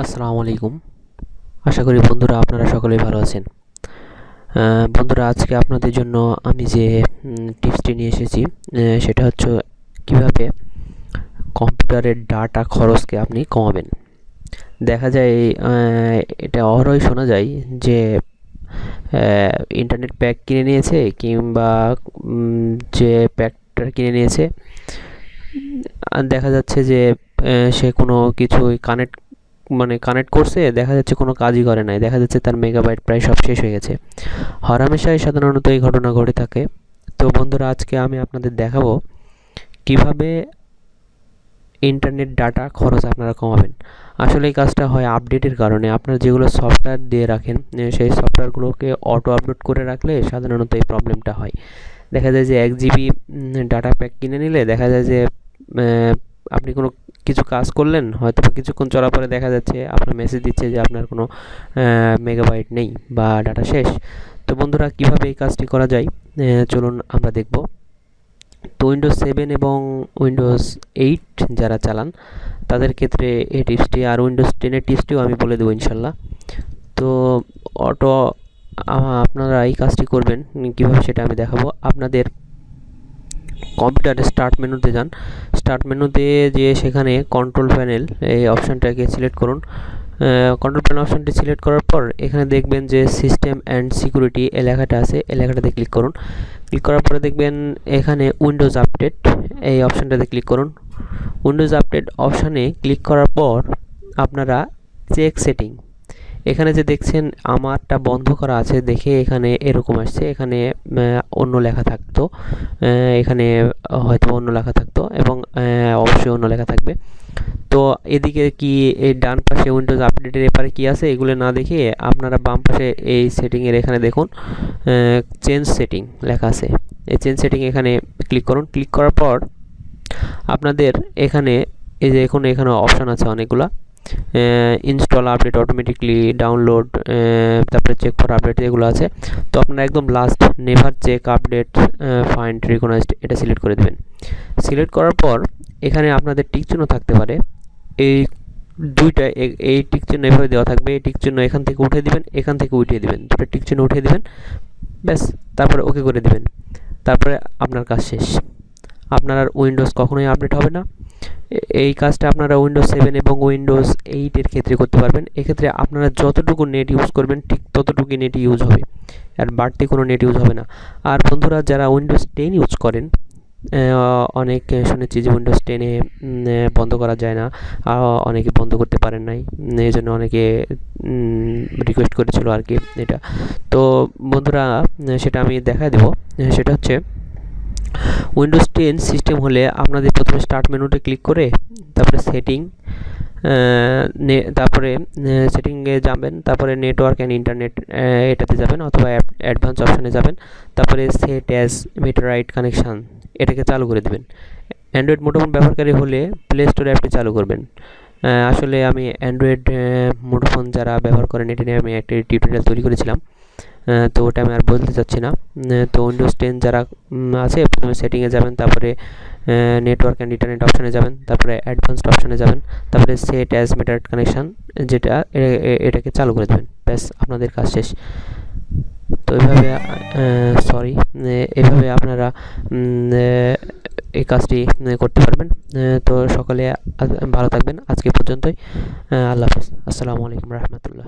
আসসালামু আলাইকুম। আশা করি বন্ধুরা আপনারা সকলেই ভালো আছেন। বন্ধুরা আজকে আপনাদের জন্য আমি যে টিপসটি নিয়ে এসেছি সেটা হচ্ছে কিভাবে কম্পিউটারের ডাটা খরচকে আপনি কমাবেন। দেখা যায় এটা অহরহই শোনা যায় যে ইন্টারনেট প্যাক কিনে নিয়েছে কিংবা যে প্যাকটা কিনে নিয়েছে দেখা যাচ্ছে যে সে কোনো কিছুই কানেক্ট করছে, দেখা যাচ্ছে কোনো কাজই করে নাই, দেখা যাচ্ছে তার মেগাবাইট প্রায় সব শেষ হয়ে গেছে। হরহামেশাই সাধারণত এই ঘটনা ঘটে থাকে। তো বন্ধুরা আজকে আমি আপনাদের দেখাবো কিভাবে ইন্টারনেট ডাটা খরচ আপনারা কমাবেন। আসলে এই কাজটা হয় আপডেটের কারণে। আপনারা যেগুলো সফটওয়্যার দিয়ে রাখেন সেই সফটওয়্যারগুলোকে অটো আপলোড করে রাখলে সাধারণত এই প্রবলেমটা হয়। দেখা যায় যে 1 জিবি ডাটা প্যাক কিনে নিলে দেখা যায় যে আপনি কোনো কিছু কাজ করলেন, হয়তো কিছুক্ষণ চলার পরে দেখা যাচ্ছে আপনার মেসেজ দিচ্ছে যে আপনার কোনো মেগাবাইট নেই বা ডাটা শেষ। তো বন্ধুরা কীভাবে এই কাজটি করা যায় চলুন আমরা দেখব। তো উইন্ডোজ 7 এবং উইন্ডোজ 8 যারা চালান তাদের ক্ষেত্রে এই টিপসটি, আর উইন্ডোজ 10-এর টিপসটিও আমি বলে দেবো ইনশাল্লাহ। তো আপনারা এই কাজটি করবেন কীভাবে সেটা আমি দেখাবো। আপনাদের কম্পিউটারে স্টার্ট মেনুতে যান। স্টার্ট মেনুতে যেয়ে সেখানে কন্ট্রোল প্যানেল এই অপশানটাকে সিলেক্ট করুন। কন্ট্রোল প্যানেল অপশানটি সিলেক্ট করার পর এখানে দেখবেন যে সিস্টেম অ্যান্ড সিকিউরিটি এই লেখাটা আছে, এই লেখাটাতে ক্লিক করুন। ক্লিক করার পরে দেখবেন এখানে উইন্ডোজ আপডেট এই অপশানটাতে ক্লিক করুন। উইন্ডোজ আপডেট অপশানে ক্লিক করার পর আপনারা চেক সেটিং, এখানে যে দেখছেন আমারটা বন্ধ করা আছে দেখে এখানে এরকম আসছে। এখানে অন্য লেখা থাকতো, এখানে হয়তো অন্য লেখা থাকতো এবং অবশ্যই অন্য লেখা থাকবে। তো এদিকে কি এই ডান পাশে উইন্ডোজ আপডেটের এপারে কি আছে এগুলো না দেখে আপনারা বাম পাশে এই সেটিংয়ের এখানে দেখুন চেঞ্জ সেটিং লেখা আছে। এই চেঞ্জ সেটিং এখানে ক্লিক করুন। ক্লিক করার পর আপনাদের এখানে এই যে এখানে অপশান আছে অনেকগুলা, ইনস্টল আপডেট অটোমেটিকলি, ডাউনলোড, তারপরে চেক ফর আপডেট এগুলো আছে। তো আপনারা একদম last never check update find recognised এটা সিলেক্ট করে দেবেন। সিলেক্ট করার পর এখানে আপনাদের টিক চিহ্ন থাকতে পারে, এই দুইটা এই টিক চিহ্ন এভাবে দেওয়া থাকবে। এই টিক চিহ্ন এখান থেকে উঠে দিবেন, এখান থেকে উঠিয়ে দিবেন, দুটো টিক চিহ্ন উঠিয়ে দিবেন, ব্যাস। তারপরে ওকে করে দিবেন, তারপরে আপনার কাজ শেষ। আপনার আর উইন্ডোজ কখনোই আপডেট হবে না। এই কাজটা আপনারা উইন্ডোজ 7 এবং উইন্ডোজ 8-এর ক্ষেত্রে করতে পারবেন। এক্ষেত্রে আপনারা যতটুকু নেট ইউজ করবেন ঠিক ততটুকুই নেট ইউজ হবে, আর বাড়তি কোনো নেট ইউজ হবে না। আর বন্ধুরা যারা উইন্ডোজ 10 ইউজ করেন, অনেক শুনেছি যে উইন্ডোজ 10-এ বন্ধ করা যায় না, অনেকে বন্ধ করতে পারেন নাই, এই জন্য অনেকে রিকোয়েস্ট করেছিল আর কি এটা। তো বন্ধুরা সেটা আমি দেখায় দেবো। সেটা হচ্ছে উইন্ডোজ 10 সিস্টেম হলে আপনাদের প্রথমে স্টার্ট মেনুতে ক্লিক করে তারপরে সেটিং, তারপরে সেটিংয়ে যাবেন, তারপরে নেটওয়ার্ক অ্যান্ড ইন্টারনেট এটাতে যাবেন অথবা অ্যাডভান্স অপশানে যাবেন। তারপরে সেট অ্যাজ মিটারাইট কানেকশান এটাকে চালু করে দেবেন। অ্যান্ড্রয়েড মুঠোফোন ব্যবহারকারী হলে প্লে স্টোরে অ্যাপটি চালু করবেন। আসলে আমি অ্যান্ড্রয়েড মুঠোফোন যারা ব্যবহার করেন এটি নিয়ে আমি একটি টিউটোরিয়াল তৈরি করেছিলাম, তো ওটা আমি আর বলতে চাচ্ছি না। তো উইন্ডোজ 10 যারা আছে প্রথমে সেটিংয়ে যাবেন, তারপরে নেটওয়ার্ক অ্যান্ড ইন্টারনেট অপশানে যাবেন, তারপরে অ্যাডভান্সড অপশানে যাবেন, তারপরে সেট অ্যাজ মিটারেড কানেকশান যেটা এটাকে চালু করে দেবেন, ব্যাস আপনাদের কাজ শেষ। তো এভাবে আপনারা এই কাজটি করতে পারবেন। তো সকলে ভালো থাকবেন। আজকে পর্যন্তই। আল্লাহ হাফেজ। আসসালামু আলাইকুম রহমতুল্লাহ।